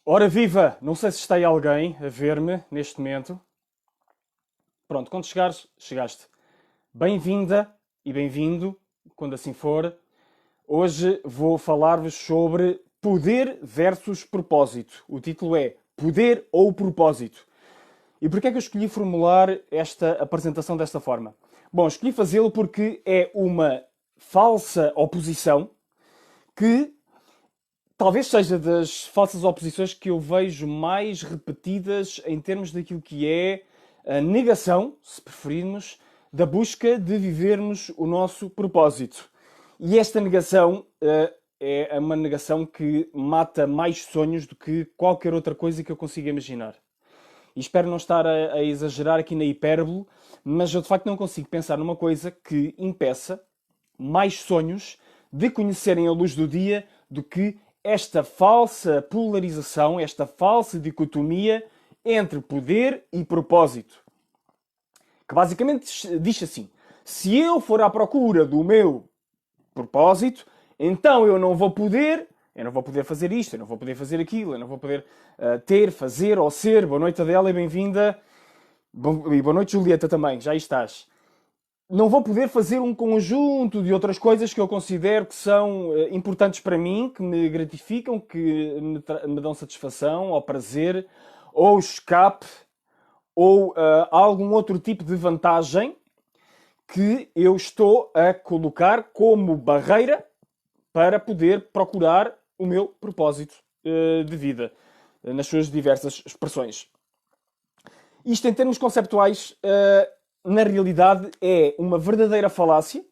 Ora viva! Não sei se está aí alguém a ver-me neste momento. Pronto, quando chegares, chegaste. Bem-vinda e bem-vindo, quando assim for. Hoje vou falar-vos sobre poder versus propósito. O título é Poder ou Propósito. E porquê é que eu escolhi formular esta apresentação desta forma? Bom, escolhi fazê-lo porque é uma falsa oposição que talvez seja das falsas oposições que eu vejo mais repetidas em termos daquilo que é a negação, se preferirmos, da busca de vivermos o nosso propósito. E esta negação é uma negação que mata mais sonhos do que qualquer outra coisa que eu consiga imaginar. E espero não estar a exagerar aqui na hipérbole, mas eu de facto não consigo pensar numa coisa que impeça mais sonhos de conhecerem a luz do dia do que esta falsa polarização, esta falsa dicotomia entre poder e propósito. Que basicamente diz assim: se eu for à procura do meu propósito, então eu não vou poder fazer isto, eu não vou poder fazer aquilo, eu não vou poder ter, fazer ou ser. Boa noite, Adela, e bem-vinda. E boa noite, Julieta, também, já aí estás. Não vou poder fazer um conjunto de outras coisas que eu considero que são importantes para mim, que me gratificam, que me dão satisfação ou prazer, ou escape, ou algum outro tipo de vantagem que eu estou a colocar como barreira para poder procurar o meu propósito de vida, nas suas diversas expressões. Isto, em termos conceptuais, na realidade é uma verdadeira falácia,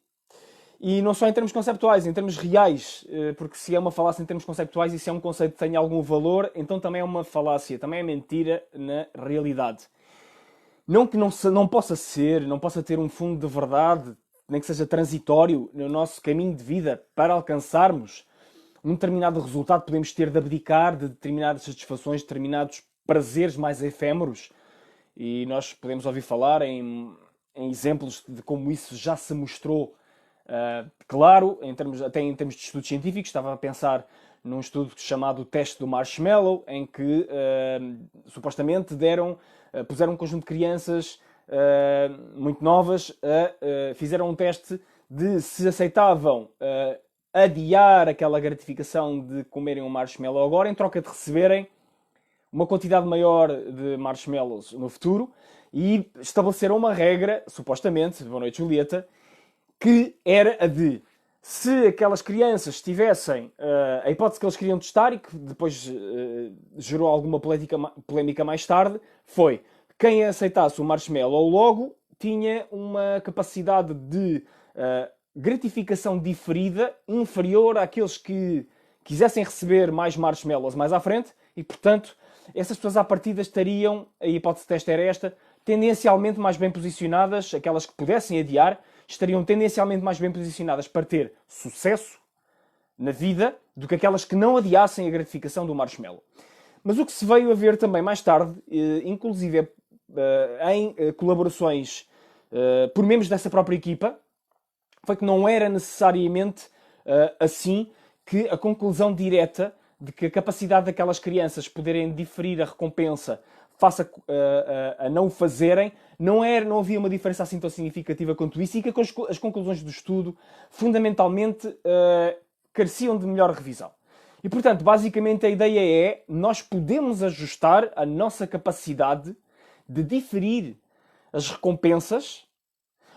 e não só em termos conceptuais, em termos reais, porque se é uma falácia em termos conceptuais e se é um conceito que tem algum valor, então também é uma falácia, também é mentira na realidade. Não que não possa ser, não possa ter um fundo de verdade, nem que seja transitório no nosso caminho de vida para alcançarmos um determinado resultado, podemos ter de abdicar de determinadas satisfações, determinados prazeres mais efêmeros, e nós podemos ouvir falar em exemplos de como isso já se mostrou. Claro, até em termos de estudos científicos, estava a pensar num estudo chamado o teste do marshmallow, em que supostamente puseram um conjunto de crianças muito novas, fizeram um teste de se aceitavam adiar aquela gratificação de comerem um marshmallow agora, em troca de receberem uma quantidade maior de marshmallows no futuro, e estabeleceram uma regra, supostamente, boa noite Julieta, que era a de, se aquelas crianças tivessem a hipótese que eles queriam testar e que depois gerou alguma polémica mais tarde, foi quem aceitasse o marshmallow logo tinha uma capacidade de gratificação diferida inferior àqueles que quisessem receber mais marshmallows mais à frente, e portanto essas pessoas à partida estariam, a hipótese de teste era esta, tendencialmente mais bem posicionadas, aquelas que pudessem adiar, estariam tendencialmente mais bem posicionadas para ter sucesso na vida do que aquelas que não adiassem a gratificação do marshmallow. Mas o que se veio a ver também mais tarde, inclusive em colaborações por membros dessa própria equipa, foi que não era necessariamente assim que a conclusão direta de que a capacidade daquelas crianças poderem diferir a recompensa face a não o fazerem, não havia uma diferença assim tão significativa quanto isso, e que as conclusões do estudo fundamentalmente careciam de melhor revisão. E portanto, basicamente a ideia é, nós podemos ajustar a nossa capacidade de diferir as recompensas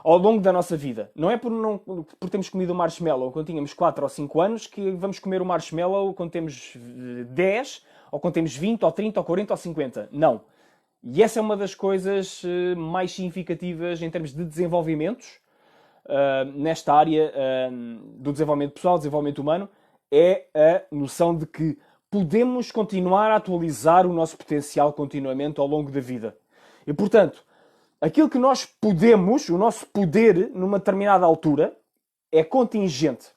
ao longo da nossa vida. Não é por termos comido o marshmallow quando tínhamos 4 ou 5 anos que vamos comer o marshmallow quando temos 10, ou quando temos 20, ou 30, ou 40, ou 50. Não. E essa é uma das coisas mais significativas em termos de desenvolvimentos nesta área do desenvolvimento pessoal, desenvolvimento humano, é a noção de que podemos continuar a atualizar o nosso potencial continuamente ao longo da vida. E, portanto, aquilo que nós podemos, o nosso poder, numa determinada altura, é contingente.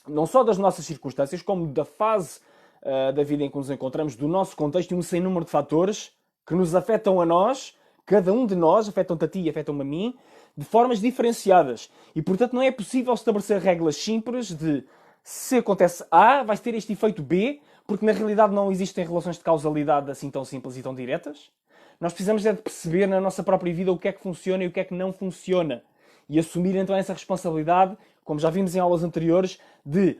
Não só das nossas circunstâncias, como da fase da vida em que nos encontramos, do nosso contexto e um sem número de fatores que nos afetam a nós, cada um de nós, afetam-te a ti e afetam-me a mim, de formas diferenciadas. E, portanto, não é possível estabelecer regras simples de se acontece A, vai ter este efeito B, porque na realidade não existem relações de causalidade assim tão simples e tão diretas. Nós precisamos é de perceber na nossa própria vida o que é que funciona e o que é que não funciona. E assumir então essa responsabilidade, como já vimos em aulas anteriores, de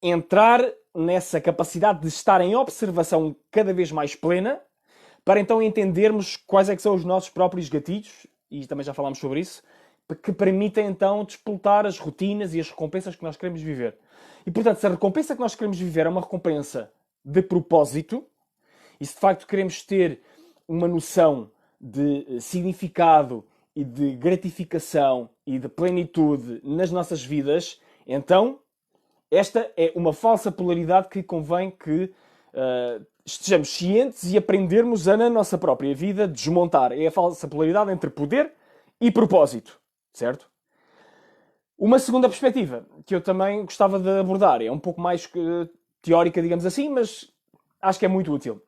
entrar nessa capacidade de estar em observação cada vez mais plena, para então entendermos quais é que são os nossos próprios gatilhos, e também já falámos sobre isso, que permitem então despoltar as rotinas e as recompensas que nós queremos viver. E portanto, se a recompensa que nós queremos viver é uma recompensa de propósito, e se de facto queremos ter uma noção de significado e de gratificação e de plenitude nas nossas vidas, então esta é uma falsa polaridade que convém que estejamos cientes e aprendermos a, na nossa própria vida, desmontar. É a falsa polaridade entre poder e propósito, certo? Uma segunda perspectiva que eu também gostava de abordar, é um pouco mais teórica, digamos assim, mas acho que é muito útil,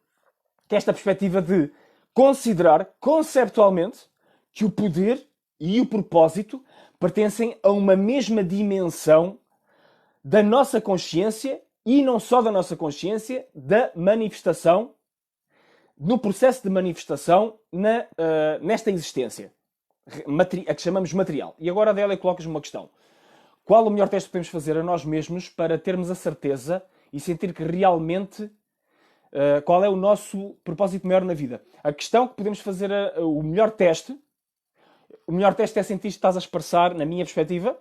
que é esta perspectiva de considerar conceptualmente que o poder e o propósito pertencem a uma mesma dimensão da nossa consciência e não só da nossa consciência, da manifestação, no processo de manifestação nesta existência, a que chamamos material. E agora, Adélia, colocas-me uma questão. Qual o melhor teste que podemos fazer a nós mesmos para termos a certeza e sentir que realmente qual é o nosso propósito maior na vida? A questão que podemos fazer, o melhor teste é sentir que estás a expressar, na minha perspectiva,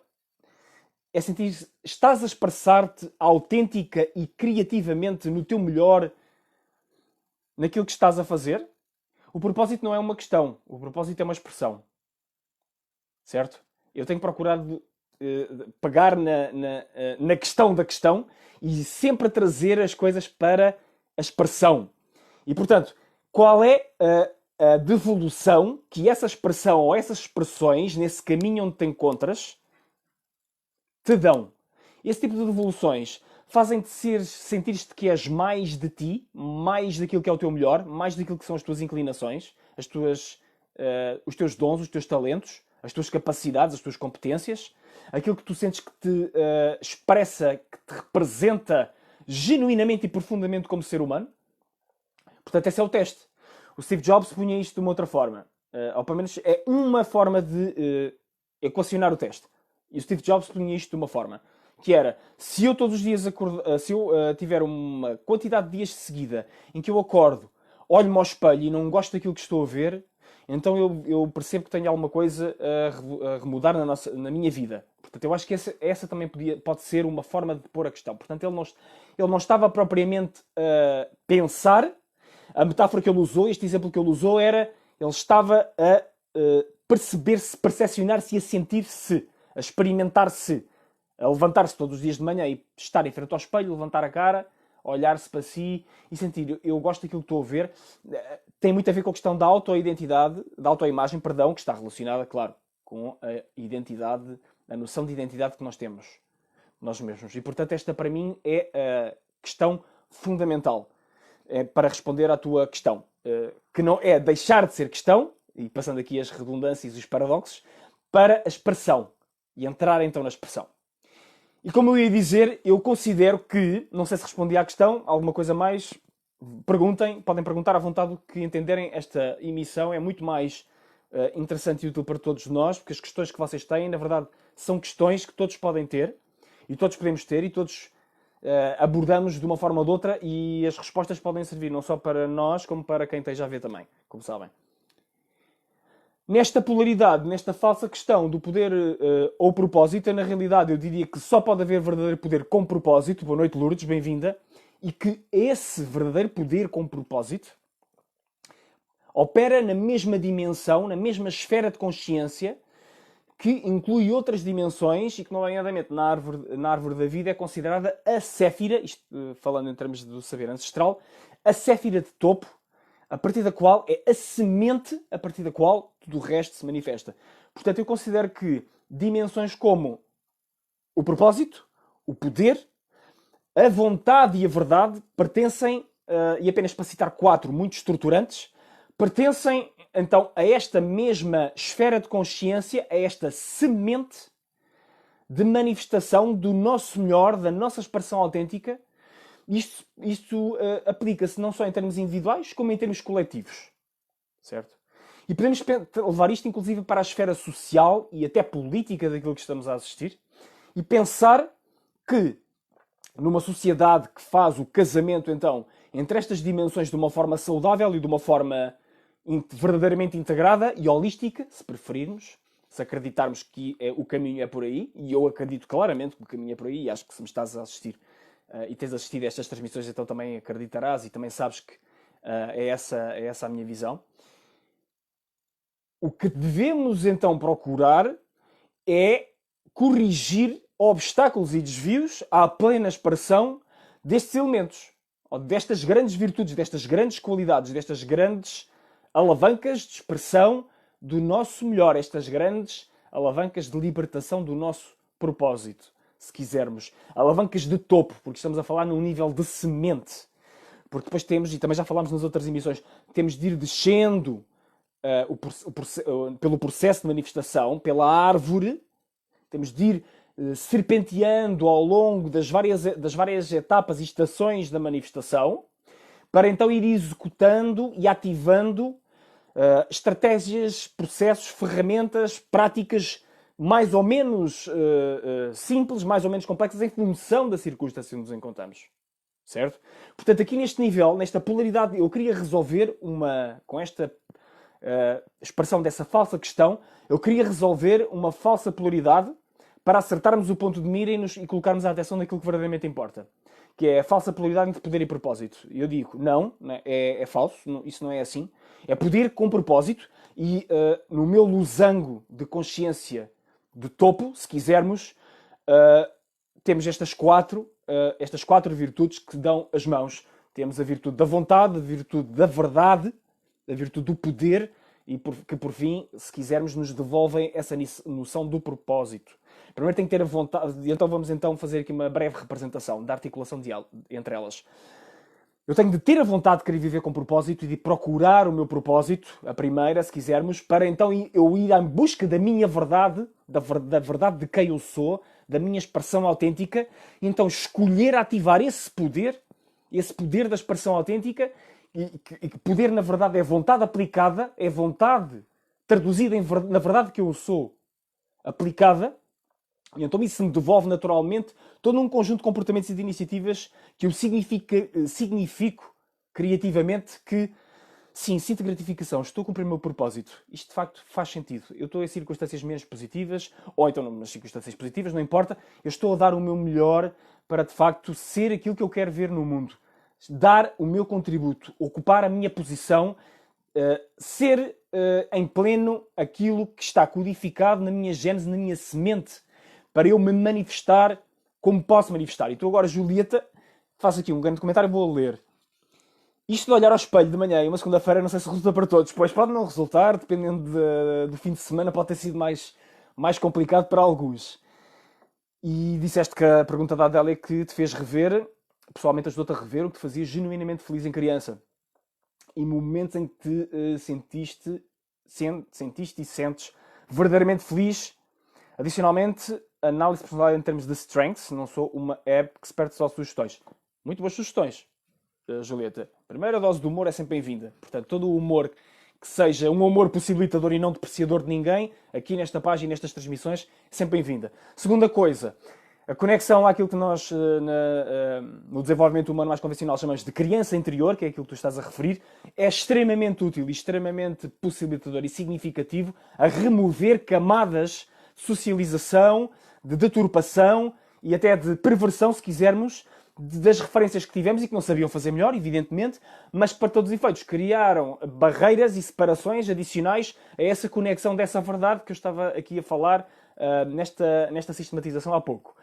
é sentir que estás a expressar-te autêntica e criativamente no teu melhor naquilo que estás a fazer. O propósito não é uma questão, o propósito é uma expressão. Certo? Eu tenho procurado pegar na questão da questão e sempre trazer as coisas para a expressão. E, portanto, qual é a devolução que essa expressão ou essas expressões, nesse caminho onde te encontras, te dão? Esse tipo de devoluções fazem-te sentir-te que és mais de ti, mais daquilo que é o teu melhor, mais daquilo que são as tuas inclinações, os teus dons, os teus talentos, as tuas capacidades, as tuas competências, aquilo que tu sentes que te expressa, que te representa genuinamente e profundamente como ser humano. Portanto, esse é o teste. O Steve Jobs punha isto de uma outra forma. Ou pelo menos é uma forma de equacionar o teste. E o Steve Jobs punha isto de uma forma. Que era, se eu todos os dias tiver uma quantidade de dias de seguida em que eu acordo, olho-me ao espelho e não gosto daquilo que estou a ver, então eu percebo que tenho alguma coisa a remudar na minha vida. Portanto, eu acho que essa também pode ser uma forma de pôr a questão. Portanto, ele não estava propriamente a pensar. A metáfora que ele usou, este exemplo que ele usou era, ele estava a perceber-se, percepcionar-se e a sentir-se, a experimentar-se, a levantar-se todos os dias de manhã e estar em frente ao espelho, levantar a cara, olhar-se para si e sentir, eu gosto daquilo que estou a ver. Tem muito a ver com a questão da autoidentidade, da autoimagem, perdão, que está relacionada, claro, com a identidade, a noção de identidade que nós temos, nós mesmos. E, portanto, esta para mim é a questão fundamental para responder à tua questão, que não é deixar de ser questão, e passando aqui as redundâncias e os paradoxos, para a expressão, e entrar então na expressão. E como eu ia dizer, eu considero que, não sei se respondi à questão, alguma coisa mais, perguntem, podem perguntar à vontade o que entenderem. Esta emissão é muito mais interessante e útil para todos nós, porque as questões que vocês têm, na verdade, são questões que todos podem ter, e todos podemos ter, e todos abordamos de uma forma ou de outra, e as respostas podem servir não só para nós, como para quem esteja a ver também, como sabem. Nesta polaridade, nesta falsa questão do poder ou propósito, na realidade eu diria que só pode haver verdadeiro poder com propósito. Boa noite, Lourdes, bem-vinda. E que esse verdadeiro poder com propósito opera na mesma dimensão, na mesma esfera de consciência, que inclui outras dimensões e que, nomeadamente, na árvore da vida é considerada a Séfira, isto falando em termos do saber ancestral, a Séfira de topo, a partir da qual é a semente a partir da qual tudo o resto se manifesta. Portanto, eu considero que dimensões como o propósito, o poder, a vontade e a verdade pertencem, e apenas para citar 4 muito estruturantes, pertencem então a esta mesma esfera de consciência, a esta semente de manifestação do nosso melhor, da nossa expressão autêntica, Isto aplica-se não só em termos individuais, como em termos coletivos. Certo? E podemos levar isto, inclusive, para a esfera social e até política daquilo que estamos a assistir e pensar que, numa sociedade que faz o casamento, então, entre estas dimensões de uma forma saudável e de uma forma verdadeiramente integrada e holística, se preferirmos, se acreditarmos que o caminho é por aí, e eu acredito claramente que o caminho é por aí, e acho que se me estás a assistir e tens assistido a estas transmissões, então também acreditarás e também sabes que é essa a minha visão. O que devemos então procurar é corrigir obstáculos e desvios à plena expressão destes elementos, ou destas grandes virtudes, destas grandes qualidades, destas grandes alavancas de expressão do nosso melhor, estas grandes alavancas de libertação do nosso propósito, se quisermos. Alavancas de topo, porque estamos a falar num nível de semente. Porque depois temos, e também já falámos nas outras emissões, temos de ir descendo pelo processo de manifestação, pela árvore, temos de ir serpenteando ao longo das várias etapas e estações da manifestação, para então ir executando e ativando estratégias, processos, ferramentas, práticas mais ou menos simples, mais ou menos complexas, em função da circunstância onde nos encontramos. Certo? Portanto, aqui neste nível, nesta polaridade, eu queria resolver com esta expressão dessa falsa questão, eu queria resolver uma falsa polaridade para acertarmos o ponto de mira e colocarmos a atenção naquilo que verdadeiramente importa. Que é a falsa polaridade entre poder e propósito. E eu digo, não, é falso, isso não é assim. É poder com propósito e no meu losango de consciência de topo, se quisermos, temos estas quatro virtudes que dão as mãos. Temos a virtude da vontade, a virtude da verdade, a virtude do poder e que, por fim, se quisermos, nos devolvem essa noção do propósito. Primeiro tem que ter a vontade, e então vamos então fazer aqui uma breve representação da articulação entre elas. Eu tenho de ter a vontade de querer viver com propósito e de procurar o meu propósito, a primeira, se quisermos, para então eu ir em busca da minha verdade, da verdade de quem eu sou, da minha expressão autêntica, e então escolher ativar esse poder da expressão autêntica, e poder, na verdade, é vontade aplicada, é vontade traduzida na verdade que eu sou, aplicada, e então isso me devolve naturalmente todo um conjunto de comportamentos e de iniciativas que eu significo criativamente que, sim, sinto gratificação, estou a cumprir o meu propósito. Isto de facto faz sentido. Eu estou em circunstâncias menos positivas, ou então nas circunstâncias positivas, não importa, eu estou a dar o meu melhor para de facto ser aquilo que eu quero ver no mundo. Dar o meu contributo, ocupar a minha posição, ser em pleno aquilo que está codificado na minha gênese, na minha semente, para eu me manifestar como posso manifestar. E tu agora, Julieta, faço aqui um grande comentário e vou ler. Isto de olhar ao espelho de manhã e uma segunda-feira, não sei se resulta para todos, pois pode não resultar, dependendo do fim de semana, pode ter sido mais complicado para alguns. E disseste que a pergunta da Adélia que te fez rever, pessoalmente ajudou-te a rever o que te fazia genuinamente feliz em criança. E momentos em que te sentiste e sentes verdadeiramente feliz. Adicionalmente, análise de personalidade em termos de strengths. Não sou uma expert, só sugestões. Muito boas sugestões, Julieta. Primeira dose de humor é sempre bem-vinda. Portanto, todo o humor que seja um humor possibilitador e não depreciador de ninguém, aqui nesta página e nestas transmissões, é sempre bem-vinda. Segunda coisa, a conexão àquilo que nós, no desenvolvimento humano mais convencional, chamamos de criança interior, que é aquilo que tu estás a referir, é extremamente útil e extremamente possibilitador e significativo a remover camadas de socialização, de deturpação e até de perversão, se quisermos, das referências que tivemos e que não sabiam fazer melhor, evidentemente, mas que para todos os efeitos criaram barreiras e separações adicionais a essa conexão dessa verdade que eu estava aqui a falar nesta sistematização há pouco.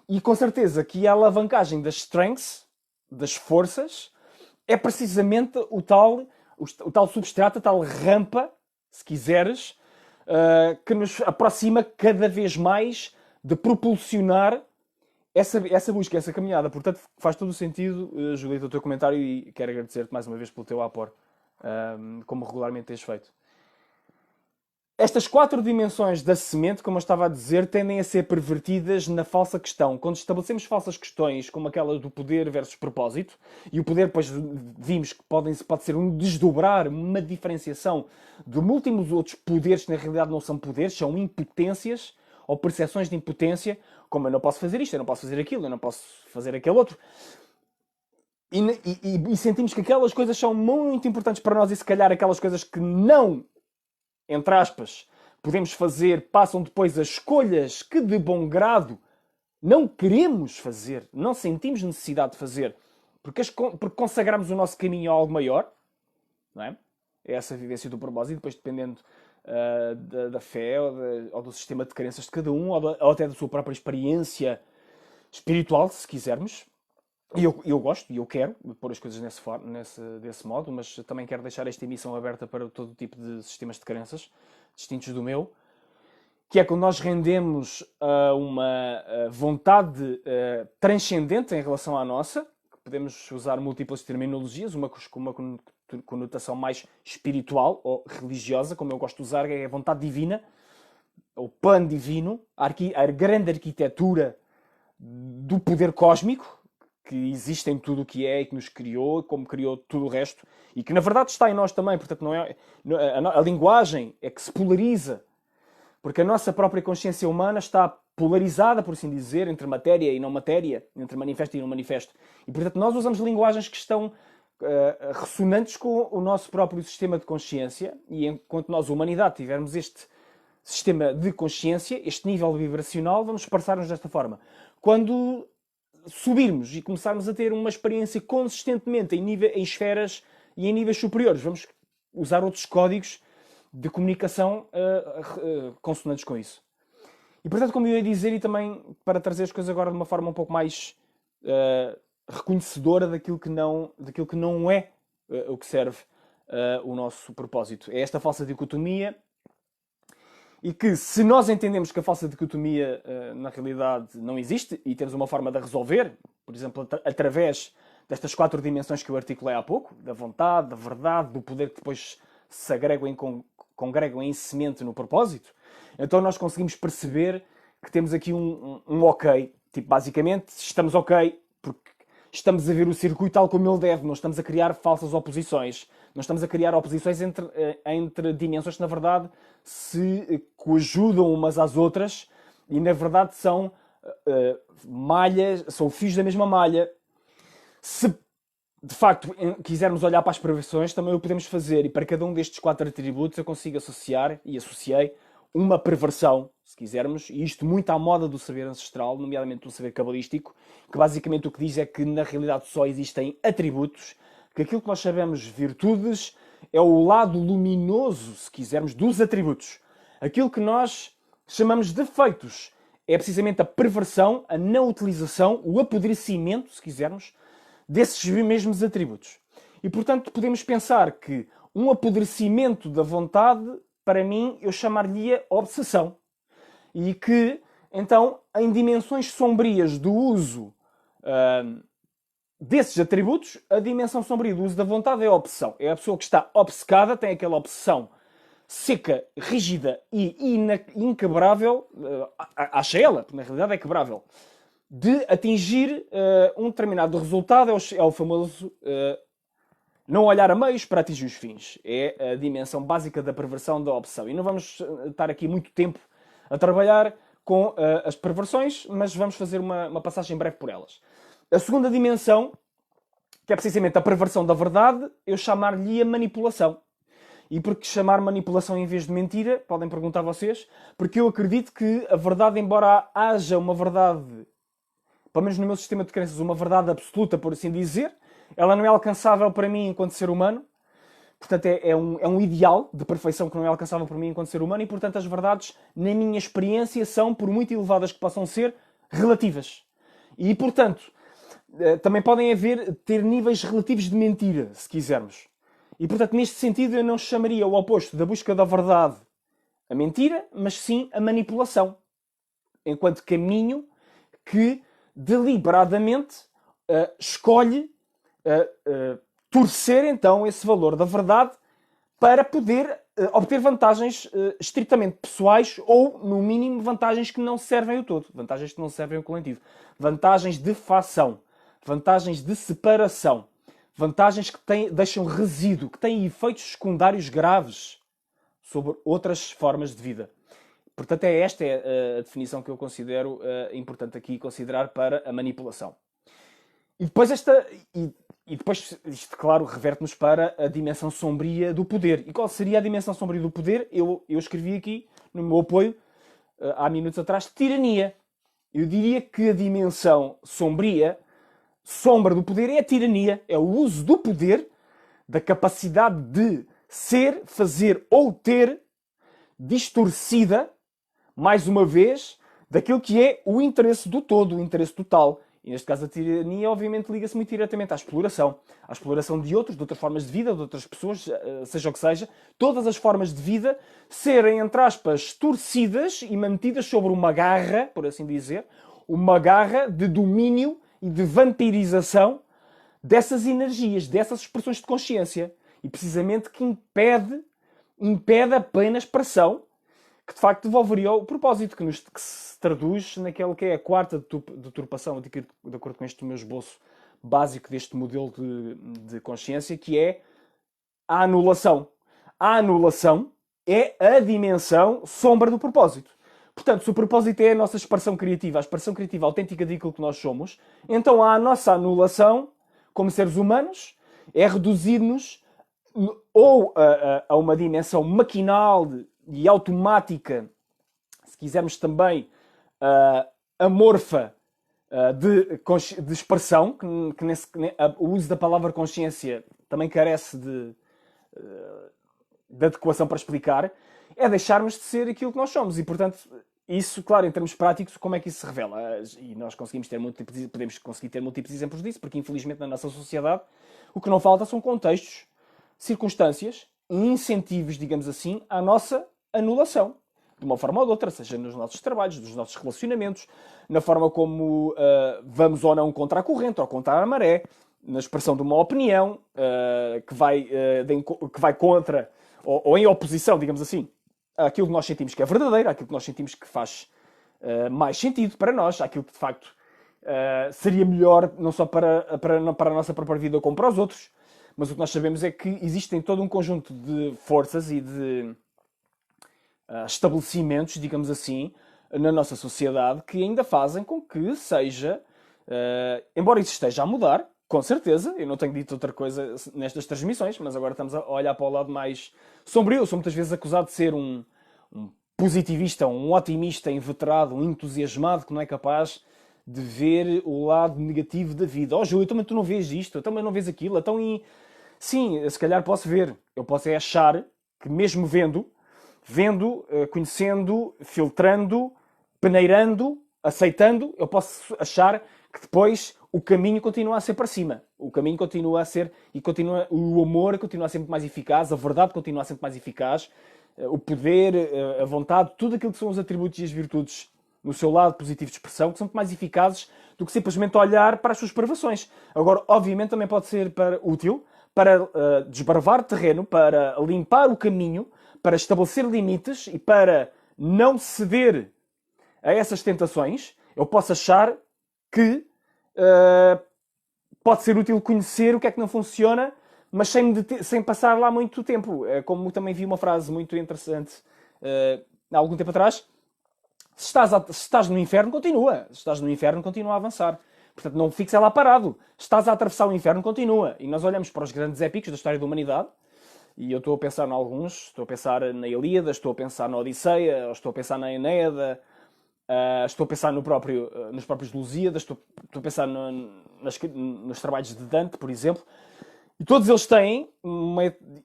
E com certeza que a alavancagem das strengths, das forças, é precisamente o tal substrato, a tal rampa, se quiseres, que nos aproxima cada vez mais de propulsionar essa busca, essa caminhada. Portanto, faz todo o sentido, Julieta, o teu comentário, e quero agradecer-te mais uma vez pelo teu apor, como regularmente tens feito. Estas 4 dimensões da semente, como eu estava a dizer, tendem a ser pervertidas na falsa questão. Quando estabelecemos falsas questões, como aquela do poder versus propósito, e o poder, depois vimos que pode ser um desdobrar, uma diferenciação de múltiplos outros poderes que na realidade não são poderes, são impotências ou percepções de impotência, como eu não posso fazer isto, eu não posso fazer aquilo, eu não posso fazer aquele outro. E sentimos que aquelas coisas são muito importantes para nós e se calhar aquelas coisas que não, entre aspas, podemos fazer, passam depois a escolhas que de bom grado não queremos fazer, não sentimos necessidade de fazer, porque consagramos o nosso caminho a algo maior, não é? É essa vivência do propósito, depois dependendo da fé ou do sistema de crenças de cada um, ou até da sua própria experiência espiritual, se quisermos. E eu gosto e eu quero pôr as coisas desse modo, mas também quero deixar esta emissão aberta para todo tipo de sistemas de crenças, distintos do meu, que é quando nós rendemos uma vontade transcendente em relação à nossa, que podemos usar múltiplas terminologias, uma com uma conotação mais espiritual ou religiosa, como eu gosto de usar, é a vontade divina, o plano divino, a grande arquitetura do poder cósmico, que existe em tudo o que é e que nos criou, como criou tudo o resto, e que na verdade está em nós também, portanto a linguagem é que se polariza, porque a nossa própria consciência humana está polarizada, por assim dizer, entre matéria e não matéria, entre manifesto e não manifesto, e portanto nós usamos linguagens que estão ressonantes com o nosso próprio sistema de consciência, e enquanto nós, a humanidade, tivermos este sistema de consciência, este nível vibracional, vamos expressar-nos desta forma. Quando subirmos e começarmos a ter uma experiência consistentemente em esferas e em níveis superiores, vamos usar outros códigos de comunicação consonantes com isso. E portanto, como eu ia dizer, e também para trazer as coisas agora de uma forma um pouco mais reconhecedora daquilo que não é o que serve o nosso propósito. É esta falsa dicotomia. E que, se nós entendemos que a falsa dicotomia na realidade não existe e temos uma forma de a resolver, por exemplo, através destas 4 dimensões que eu articulei há pouco, da vontade, da verdade, do poder que depois se agregam e congregam em semente no propósito, então nós conseguimos perceber que temos aqui um ok. Tipo, basicamente, estamos ok porque estamos a ver o circuito tal como ele deve, não estamos a criar falsas oposições. Não estamos a criar oposições entre dimensões que, na verdade, se coadjudam umas às outras e, na verdade, são malhas, são fios da mesma malha. Se, de facto, quisermos olhar para as perversões, também o podemos fazer. E para cada um destes 4 atributos eu consigo associar, e associei, uma perversão, se quisermos, e isto muito à moda do saber ancestral, nomeadamente do saber cabalístico, que basicamente o que diz é que, na realidade, só existem atributos, que aquilo que nós chamamos virtudes é o lado luminoso, se quisermos, dos atributos. Aquilo que nós chamamos de defeitos é precisamente a perversão, a não utilização, o apodrecimento, se quisermos, desses mesmos atributos. E, portanto, podemos pensar que um apodrecimento da vontade, para mim, eu chamar-lhe obsessão. E que, então, em dimensões sombrias do uso desses atributos, a dimensão sombria do uso da vontade é a obsessão. É a pessoa que está obcecada, tem aquela obsessão seca, rígida e inquebrável, acha ela, porque na realidade é quebrável, de atingir um determinado resultado. É o famoso não olhar a meios para atingir os fins. É a dimensão básica da perversão, da obsessão. E não vamos estar aqui muito tempo a trabalhar com as perversões, mas vamos fazer uma passagem breve por elas. A segunda dimensão, que é precisamente a perversão da verdade, eu chamar-lhe a manipulação. E por que chamar manipulação em vez de mentira? Podem perguntar vocês. Porque eu acredito que a verdade, embora haja uma verdade, pelo menos no meu sistema de crenças, uma verdade absoluta, por assim dizer, ela não é alcançável para mim enquanto ser humano. Portanto, é um ideal de perfeição que não é alcançável para mim enquanto ser humano. E, portanto, as verdades, na minha experiência, são, por muito elevadas que possam ser, relativas. E, portanto, também podem ter níveis relativos de mentira, se quisermos. E, portanto, neste sentido, eu não chamaria o oposto da busca da verdade a mentira, mas sim a manipulação. Enquanto caminho que deliberadamente escolhe torcer, então, esse valor da verdade para poder obter vantagens estritamente pessoais ou, no mínimo, vantagens que não servem o todo, vantagens que não servem o coletivo, vantagens de fação, vantagens de separação, vantagens que deixam resíduo, que têm efeitos secundários graves sobre outras formas de vida. Portanto, esta é a definição que eu considero importante aqui considerar para a manipulação. E depois depois isto, claro, reverte-nos para a dimensão sombria do poder. E qual seria a dimensão sombria do poder? Eu escrevi aqui, no meu apoio, há minutos atrás, tirania. Eu diria que a dimensão sombra do poder é a tirania. É o uso do poder, da capacidade de ser, fazer ou ter, distorcida, mais uma vez, daquilo que é o interesse do todo, o interesse total. E neste caso a tirania, obviamente, liga-se muito diretamente à exploração de outros, de outras formas de vida, de outras pessoas, seja o que seja, todas as formas de vida serem, entre aspas, torcidas e mantidas sobre uma garra, por assim dizer, uma garra de domínio e de vampirização dessas energias, dessas expressões de consciência. E precisamente que impede a plena expressão, que de facto devolveria o propósito, que se traduz naquela que é a quarta deturpação, de acordo com este meu esboço básico deste modelo de consciência, que é a anulação. A anulação é a dimensão sombra do propósito. Portanto, se o propósito é a nossa expressão criativa, a expressão criativa autêntica daquilo que nós somos, então a nossa anulação, como seres humanos, é reduzir-nos ou a uma dimensão maquinal e automática, se quisermos também amorfa de expressão, que o uso da palavra consciência também carece de adequação para explicar, é deixarmos de ser aquilo que nós somos. E, portanto, isso, claro, em termos práticos, como é que isso se revela? E nós podemos conseguir ter múltiplos exemplos disso, porque, infelizmente, na nossa sociedade, o que não falta são contextos, circunstâncias e incentivos, digamos assim, à nossa anulação, de uma forma ou de outra, seja nos nossos trabalhos, nos nossos relacionamentos, na forma como vamos ou não contra a corrente ou contra a maré, na expressão de uma opinião que vai contra ou em oposição, digamos assim, àquilo que nós sentimos que é verdadeiro, àquilo que nós sentimos que faz mais sentido para nós, àquilo que de facto seria melhor não só para a nossa própria vida como para os outros. Mas o que nós sabemos é que existem todo um conjunto de forças e de estabelecimentos, digamos assim, na nossa sociedade que ainda fazem com que seja, embora isso esteja a mudar, com certeza, eu não tenho dito outra coisa nestas transmissões, mas agora estamos a olhar para o lado mais sombrio. Eu sou muitas vezes acusado de ser um positivista, um otimista inveterado, um entusiasmado que não é capaz de ver o lado negativo da vida. Oh, Júlio, também tu não vês isto, também não vês aquilo, então sim, se calhar posso ver. Eu posso achar que mesmo vendo, conhecendo, filtrando, peneirando, aceitando, eu posso achar que depois o caminho continua a ser para cima. O caminho continua a ser, o amor continua a ser muito mais eficaz, a verdade continua a ser muito mais eficaz, o poder, a vontade, tudo aquilo que são os atributos e as virtudes no seu lado positivo de expressão, que são muito mais eficazes do que simplesmente olhar para as suas privações. Agora, obviamente, também pode ser útil para desbravar terreno, para limpar o caminho, para estabelecer limites e para não ceder a essas tentações. Eu posso achar que pode ser útil conhecer o que é que não funciona, mas sem passar lá muito tempo. Como também vi uma frase muito interessante há algum tempo atrás: se estás no inferno, continua. Se estás no inferno, continua a avançar. Portanto, não fiques lá parado. Estás a atravessar o inferno, continua. E nós olhamos para os grandes épicos da história da humanidade, e eu estou a pensar em alguns, estou a pensar na Ilíada, estou a pensar na Odisseia, estou a pensar na Enéada, estou a pensar nos próprios Lusíadas, estou a pensar nos trabalhos de Dante, por exemplo. E todos eles têm,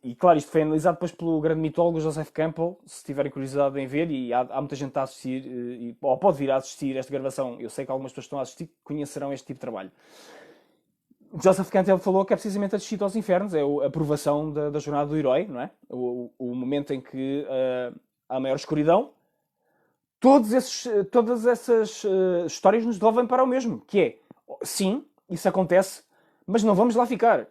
e claro, isto foi analisado depois pelo grande mitólogo Joseph Campbell, se tiverem curiosidade em ver, e há muita gente a assistir, ou pode vir a assistir esta gravação, eu sei que algumas pessoas que estão a assistir conhecerão este tipo de trabalho. Joseph Campbell falou que é precisamente a descida aos infernos, é a provação da jornada do herói, não é? O momento em que há maior escuridão. Todas essas histórias nos devolvem para o mesmo, que é, sim, isso acontece, mas não vamos lá ficar.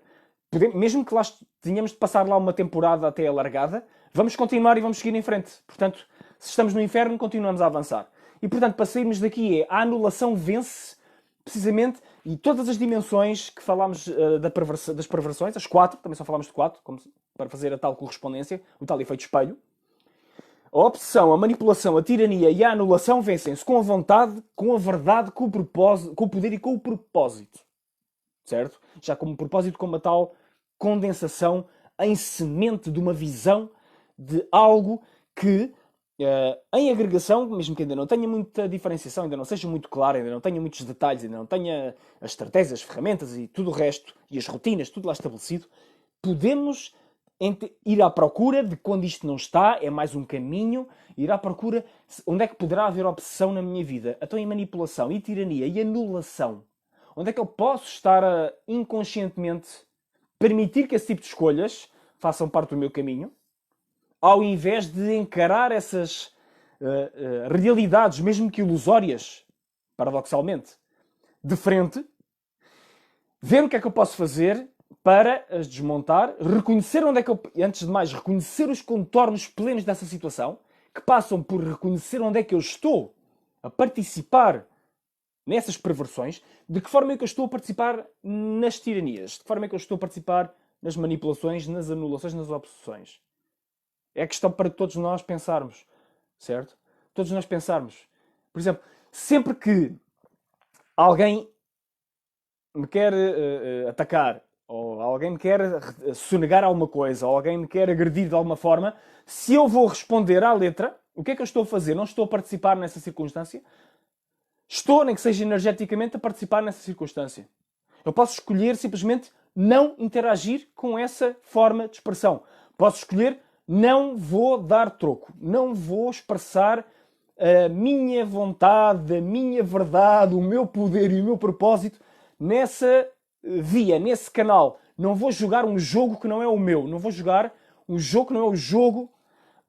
mesmo que lá tenhamos de passar lá uma temporada até alargada, vamos continuar e vamos seguir em frente. Portanto, se estamos no inferno, continuamos a avançar. E, portanto, para sairmos daqui a anulação vence, precisamente, e todas as dimensões que falámos das perversões, as 4, também só falámos de 4, para fazer a tal correspondência, o tal efeito espelho. A obsessão, a manipulação, a tirania e a anulação vencem-se com a vontade, com a verdade, com o propósito, com o poder e com o propósito. Certo? Já como propósito, como a tal condensação em semente de uma visão de algo que, em agregação, mesmo que ainda não tenha muita diferenciação, ainda não seja muito claro, ainda não tenha muitos detalhes, ainda não tenha as estratégias, as ferramentas e tudo o resto, e as rotinas, tudo lá estabelecido, podemos ir à procura de quando isto não está, é mais um caminho, ir à procura onde é que poderá haver obsessão na minha vida. Então, em manipulação, e tirania, e anulação, onde é que eu posso estar a, inconscientemente, permitir que esse tipo de escolhas façam parte do meu caminho, ao invés de encarar essas realidades, mesmo que ilusórias, paradoxalmente, de frente, ver o que é que eu posso fazer para as desmontar, reconhecer onde é que eu... Antes de mais, reconhecer os contornos plenos dessa situação, que passam por reconhecer onde é que eu estou a participar nessas perversões, de que forma é que eu estou a participar nas tiranias, de que forma é que eu estou a participar nas manipulações, nas anulações, nas obsessões. É questão para todos nós pensarmos, certo? Todos nós pensarmos. Por exemplo, sempre que alguém me quer atacar, ou alguém me quer sonegar alguma coisa, ou alguém me quer agredir de alguma forma, se eu vou responder à letra, o que é que eu estou a fazer? Não estou a participar nessa circunstância? Estou, nem que seja energeticamente, a participar nessa circunstância. Eu posso escolher simplesmente não interagir com essa forma de expressão. Posso escolher não vou dar troco, não vou expressar a minha vontade, a minha verdade, o meu poder e o meu propósito nessa via, nesse canal. Não vou jogar um jogo que não é o meu. Não vou jogar um jogo que não é o jogo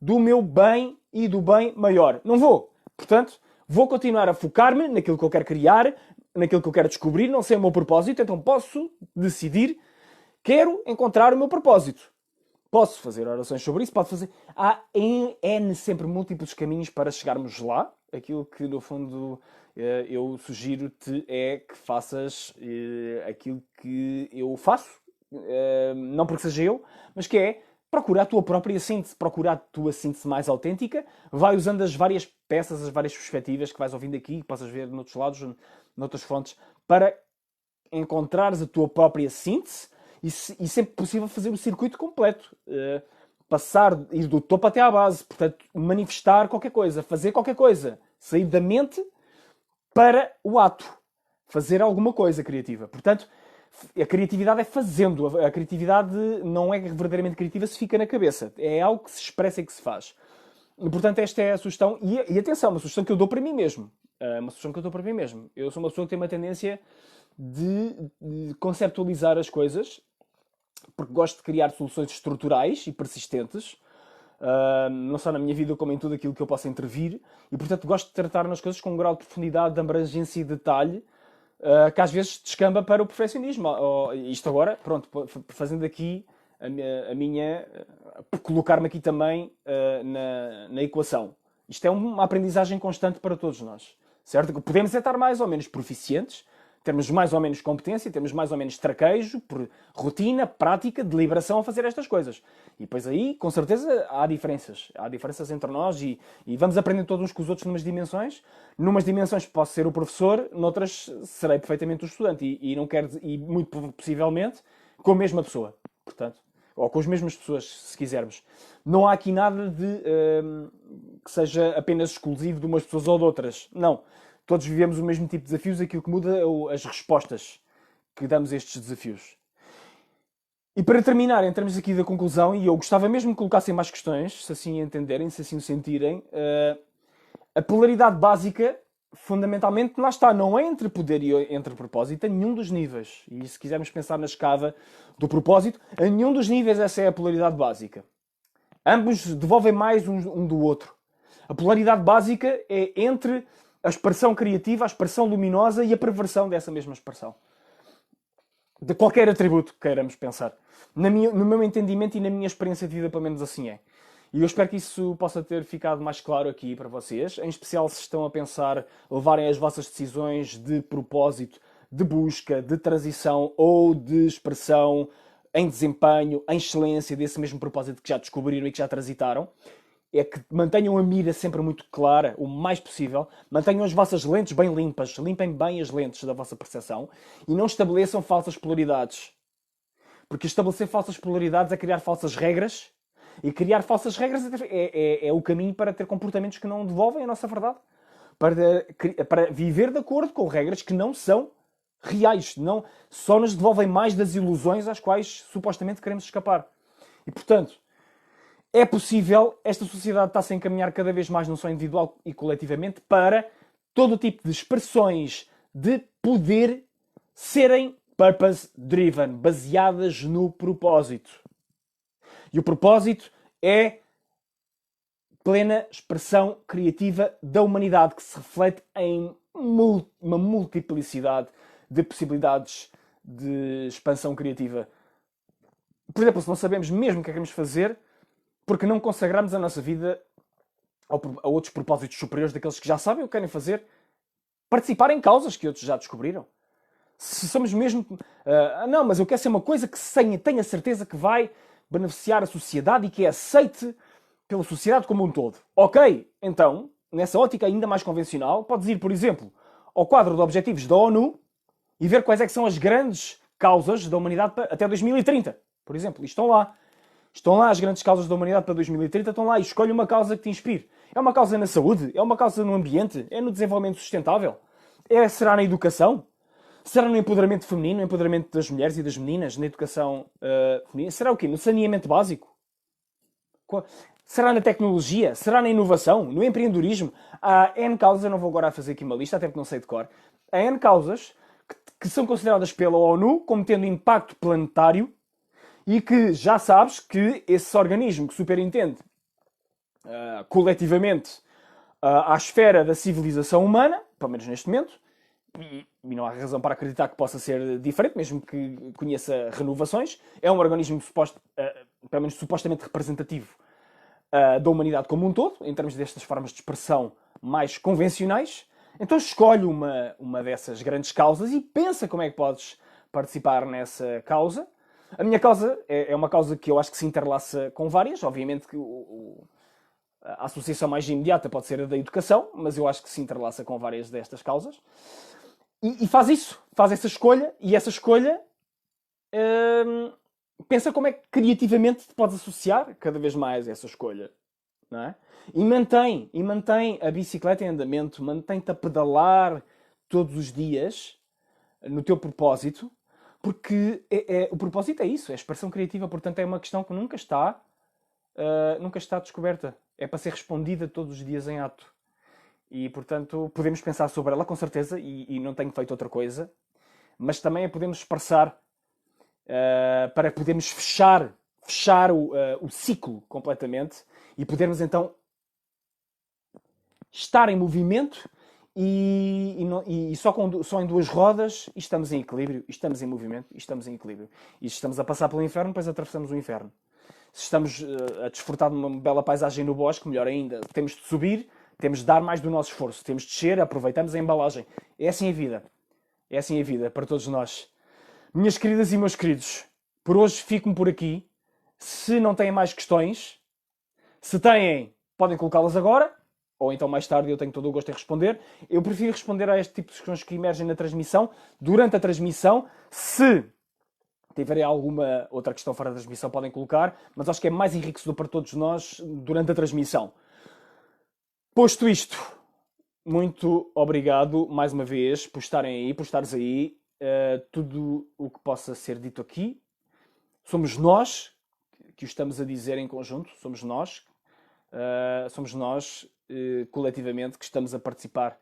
do meu bem e do bem maior. Não vou. Portanto, vou continuar a focar-me naquilo que eu quero criar, naquilo que eu quero descobrir, não sei o meu propósito, então posso decidir, quero encontrar o meu propósito. Posso fazer orações sobre isso, posso fazer... Há N sempre múltiplos caminhos para chegarmos lá. Aquilo que, no fundo, eu sugiro-te é que faças aquilo que eu faço, não porque seja eu, mas que é procura a tua própria síntese, procura a tua síntese mais autêntica, vai usando as várias peças, as várias perspectivas que vais ouvindo aqui, que possas ver noutros lados, noutras fontes, para encontrares a tua própria síntese e sempre possível fazer o circuito completo. Ir do topo até à base, portanto, manifestar qualquer coisa, fazer qualquer coisa, sair da mente para o ato, fazer alguma coisa criativa. Portanto, a criatividade é fazendo. A criatividade não é verdadeiramente criativa se fica na cabeça. É algo que se expressa e que se faz. E, portanto, esta é a sugestão. E atenção, uma sugestão que eu dou para mim mesmo. Uma sugestão que eu dou para mim mesmo. Eu sou uma pessoa que tem uma tendência de conceptualizar as coisas, porque gosto de criar soluções estruturais e persistentes, não só na minha vida como em tudo aquilo que eu possa intervir, e, portanto, gosto de tratar nas coisas com um grau de profundidade, de abrangência e detalhe, que às vezes descamba para o perfeccionismo. Isto agora, pronto, fazendo aqui colocar-me aqui também na equação. Isto é uma aprendizagem constante para todos nós, certo? Podemos estar mais ou menos proficientes, temos mais ou menos competência, temos mais ou menos traquejo, por rotina, prática, deliberação a fazer estas coisas. E depois aí, com certeza, há diferenças. Há diferenças entre nós e vamos aprendendo todos uns com os outros numas dimensões. Numas dimensões posso ser o professor, noutras serei perfeitamente o estudante. E não quero, e muito possivelmente, com a mesma pessoa. Portanto, ou com as mesmas pessoas, se quisermos. Não há aqui nada de que seja apenas exclusivo de umas pessoas ou de outras. Não. Todos vivemos o mesmo tipo de desafios, aquilo que muda é as respostas que damos a estes desafios. E para terminar, entramos aqui da conclusão, e eu gostava mesmo que colocassem mais questões, se assim entenderem, se assim o sentirem. A polaridade básica, fundamentalmente, lá está, não é entre poder e entre propósito, a nenhum dos níveis. E se quisermos pensar na escada do propósito, a nenhum dos níveis essa é a polaridade básica. Ambos devolvem mais um do outro. A polaridade básica é entre a expressão criativa, a expressão luminosa e a perversão dessa mesma expressão. de qualquer atributo que queiramos pensar. No meu entendimento e na minha experiência de vida, pelo menos assim é. E eu espero que isso possa ter ficado mais claro aqui para vocês, em especial se estão a pensar levarem as vossas decisões de propósito, de busca, de transição ou de expressão em desempenho, em excelência desse mesmo propósito que já descobriram e que já transitaram. É que mantenham a mira sempre muito clara, o mais possível. Mantenham as vossas lentes bem limpas, limpem bem as lentes da vossa percepção e não estabeleçam falsas polaridades. Porque estabelecer falsas polaridades é criar falsas regras. E criar falsas regras é o caminho para ter comportamentos que não devolvem a nossa verdade. Para viver de acordo com regras que não são reais. Não, só nos devolvem mais das ilusões às quais supostamente queremos escapar. E, portanto, é possível, esta sociedade está-se a encaminhar cada vez mais, não só individual e coletivamente, para todo o tipo de expressões de poder serem purpose-driven, baseadas no propósito. E o propósito é plena expressão criativa da humanidade, que se reflete em uma multiplicidade de possibilidades de expansão criativa. Por exemplo, se não sabemos mesmo o que é que queremos fazer, porque não consagramos a nossa vida a outros propósitos superiores daqueles que já sabem o que querem fazer, participar em causas que outros já descobriram. Se somos mesmo... não, mas eu quero ser uma coisa que tenha certeza que vai beneficiar a sociedade e que é aceite pela sociedade como um todo. Ok, então, nessa ótica ainda mais convencional, podes ir, por exemplo, ao quadro de objetivos da ONU e ver quais é que são as grandes causas da humanidade até 2030. Por exemplo, e estão lá. Estão lá as grandes causas da humanidade para 2030, estão lá e escolhe uma causa que te inspire. É uma causa na saúde? É uma causa no ambiente? É no desenvolvimento sustentável? Será na educação? Será no empoderamento feminino, no empoderamento das mulheres e das meninas, na educação feminina? Será o quê? No saneamento básico? Será na tecnologia? Será na inovação? No empreendedorismo? Há N causas, eu não vou agora fazer aqui uma lista, até porque não sei de cor. Há N causas que são consideradas pela ONU como tendo impacto planetário e que já sabes que esse organismo que superintende coletivamente à esfera da civilização humana, pelo menos neste momento, e não há razão para acreditar que possa ser diferente, mesmo que conheça renovações, é um organismo pelo menos supostamente representativo da humanidade como um todo, em termos destas formas de expressão mais convencionais. Então escolhe uma dessas grandes causas e pensa como é que podes participar nessa causa. A minha causa é uma causa que eu acho que se interlaça com várias. Obviamente que a associação mais imediata pode ser a da educação, mas eu acho que se interlaça com várias destas causas. E faz isso, faz essa escolha, e essa escolha pensa como é que criativamente te podes associar cada vez mais a essa escolha. Não é? E mantém a bicicleta em andamento, mantém-te a pedalar todos os dias no teu propósito, porque o propósito é isso, é a expressão criativa, portanto é uma questão que nunca está descoberta. É para ser respondida todos os dias em ato. E, portanto, podemos pensar sobre ela com certeza, e não tenho feito outra coisa, mas também a podemos expressar para podermos fechar o ciclo completamente e podermos então estar em movimento e só em duas rodas e estamos em equilíbrio, e estamos em movimento, e estamos em equilíbrio. E se estamos a passar pelo inferno, depois atravessamos o inferno. Se estamos a desfrutar de uma bela paisagem no bosque, melhor ainda, temos de subir, temos de dar mais do nosso esforço, temos de descer, aproveitamos a embalagem. É assim a vida. É assim a vida para todos nós. Minhas queridas e meus queridos, por hoje fico-me por aqui. Se não têm mais questões, se têm, podem colocá-las agora, ou então mais tarde eu tenho todo o gosto em responder. Eu prefiro responder a este tipo de questões que emergem na transmissão, durante a transmissão. Se tiverem alguma outra questão fora da transmissão, podem colocar, mas acho que é mais enriquecedor para todos nós durante a transmissão. Posto isto, muito obrigado mais uma vez por estarem aí, por estares aí. Tudo o que possa ser dito aqui, somos nós que o estamos a dizer em conjunto, somos nós coletivamente que estamos a participar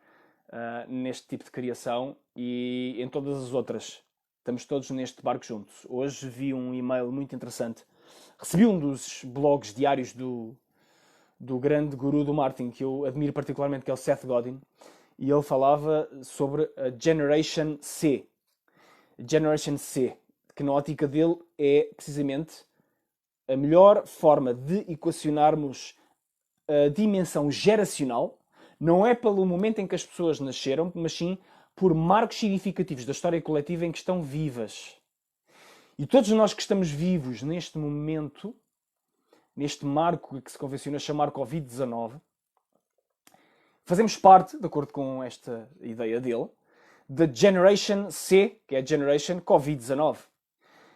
neste tipo de criação e em todas as outras. Estamos todos neste barco juntos. Hoje vi um e-mail muito interessante. Recebi um dos blogs diários do grande guru do marketing que eu admiro particularmente, que é o Seth Godin, e ele falava sobre a Generation C. Generation C. que na ótica dele é precisamente a melhor forma de equacionarmos a dimensão geracional, não é pelo momento em que as pessoas nasceram, mas sim por marcos significativos da história coletiva em que estão vivas. E todos nós que estamos vivos neste momento, neste marco que se convenciona chamar Covid-19, fazemos parte, de acordo com esta ideia dele, da Generation C, que é a Generation Covid-19.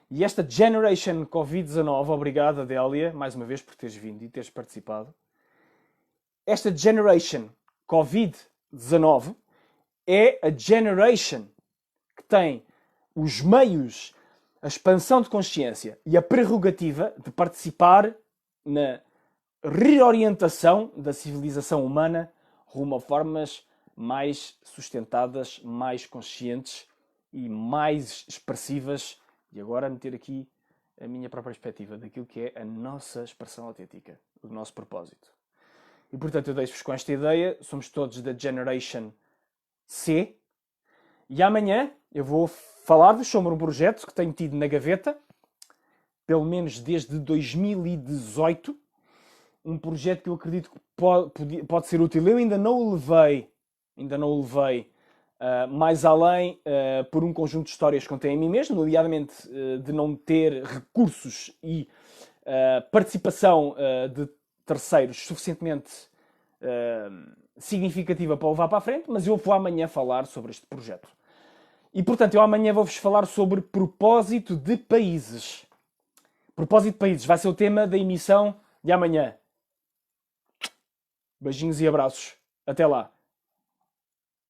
E esta Generation Covid-19, obrigado Adélia, mais uma vez por teres vindo e teres participado. Esta Generation Covid-19 é a Generation que tem os meios, a expansão de consciência e a prerrogativa de participar na reorientação da civilização humana rumo a formas mais sustentadas, mais conscientes e mais expressivas. E agora meter aqui a minha própria perspectiva daquilo que é a nossa expressão autêntica, o nosso propósito. E portanto eu deixo-vos com esta ideia, somos todos da Generation C, e amanhã eu vou falar-vos sobre um projeto que tenho tido na gaveta, pelo menos desde 2018, um projeto que eu acredito que pode ser útil. Eu ainda não o levei mais além por um conjunto de histórias que contém a mim mesmo, nomeadamente de não ter recursos e participação de terceiros suficientemente significativa para levar para a frente, mas eu vou amanhã falar sobre este projeto. E, portanto, eu amanhã vou-vos falar sobre propósito de países. Propósito de países vai ser o tema da emissão de amanhã. Beijinhos e abraços. Até lá.